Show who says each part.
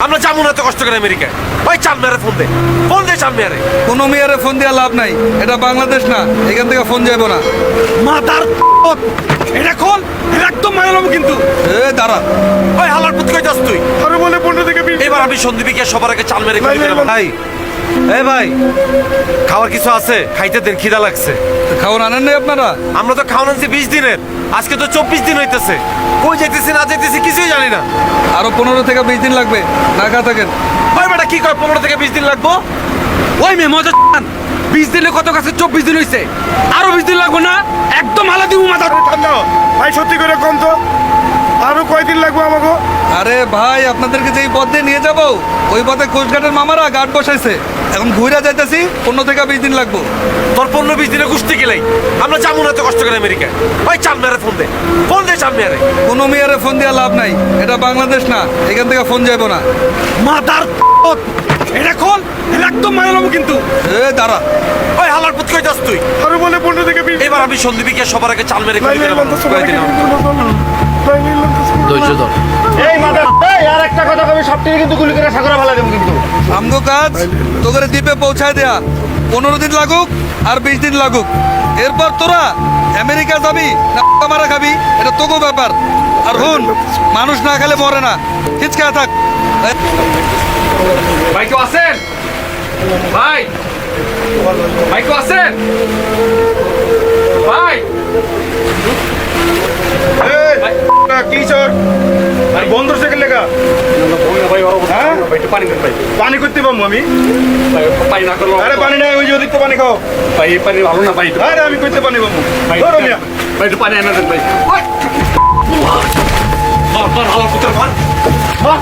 Speaker 1: আমরা যাবো না তো কষ্ট করে আমেরিকায়। ভাই চাল মেরে ফোন দে, ফোন দে চাল মেরে।
Speaker 2: কোনো মেয়ারে ফোন দেওয়া লাভ নাই, এটা বাংলাদেশ না, এখান থেকে ফোন যাবো না।
Speaker 3: মাদার এটা কোন একদম মারলাম কিন্তু
Speaker 2: দাঁড়া,
Speaker 1: ভাই হালার পুত কই যাস তুই?
Speaker 3: আরে বলে 15 থেকে 20
Speaker 1: এবার আমি সন্দীপীকে সবার আগে চাল মেরে
Speaker 3: ভাই,
Speaker 1: করে দিলাম।
Speaker 3: ভাই,
Speaker 1: ভাই এ ভাই, খাওয়ার কিছু আছে? খাইতে দেন, খিদা লাগছে।
Speaker 2: খাওয়ার আনেন নাই আপনারা?
Speaker 1: আমরা তো খাওয়ান আনছি 20 দিনের, আজকে তো 24 দিন হইতেছে। কই যাইতেছি না যাইতেছি কিছুই জানি না।
Speaker 2: আরো 15 থেকে 20 দিন লাগবে, না খা থাকেন।
Speaker 1: ভাই বেটা কি কয় 15 থেকে 20 দিন লাগবো?
Speaker 3: ওই মে মজা 20 দিনে কত কাছে 24 দিন হইছে, আরো 20 দিন লাগবে না? একদম আলা দিব মাথা ঠান্ডা। ভাই সত্যি করে কম তো, আরো কয়দিন লাগবে আমাকে?
Speaker 2: আরে ভাই, আপনাদেরকে যেই পথ দিয়ে নিয়ে যাবো ওই পথে কোস্টগার্ডের মামারা গার্ড বসাইছে, এখন ঘুরে যাইতেছি, 15 থেকে 20 দিন লাগবো।
Speaker 1: তোর 15-20 দিনে গুষ্টি গেলাই। আমরা যাবো না তো কষ্ট করে আমেরিকায়। ভাই চাল মেরে ফোন দে, ফোন দে চাল মেরে।
Speaker 2: কোনো মেয়ারে ফোন দেওয়া লাভ নাই, এটা বাংলাদেশ না, এখান থেকে ফোন যাবো না।
Speaker 3: মাদার এটা কোন একদম মারলাম কিন্তু
Speaker 2: দাঁড়া,
Speaker 1: ভাই হালার পুত কই যাস তুই?
Speaker 3: আরে বলে 15 থেকে 20
Speaker 1: এবার আমি সন্দীপীকে সবার আগে চাল মেরে করে দিলাম।
Speaker 2: ধৈর্য ধর।
Speaker 4: এই মাদার এই আর একটা কথা কবি সবথেকে কিন্তু গুলি করে সাগরে ফেলা দেব কিন্তু
Speaker 2: আমগো কাজ তোদের দ্বীপে পৌঁছায় দেয়া, 15 দিন লাগুক আর 20 দিন লাগুক। এরপর তোরা আমেরিকা যাবি না মারা খাবি, এটা তোগো ব্যাপার। আর হুন, মানুষ না খেলে মরে না, হিচকা থাক।
Speaker 3: ভাই কেউ আছেন? ভাই ভাই কেউ আছেন? ভাই
Speaker 4: কি স্যার আর বন্ধ সেকেন্ড লেখা হ্যাঁ পানি করতে পাবো আমি
Speaker 3: পানি না করলো
Speaker 4: আরে পানি নাই, ওই যে ওদিক তো পানি খাও
Speaker 3: ভাই পানি ভালো না ভাই
Speaker 4: আরে আমি করতে পানি পাবো
Speaker 3: ভাই
Speaker 4: ধরো মিয়া।
Speaker 3: ভাই একটু পানি এনে দেন ভাই মার মার হালার পুত্র মার মার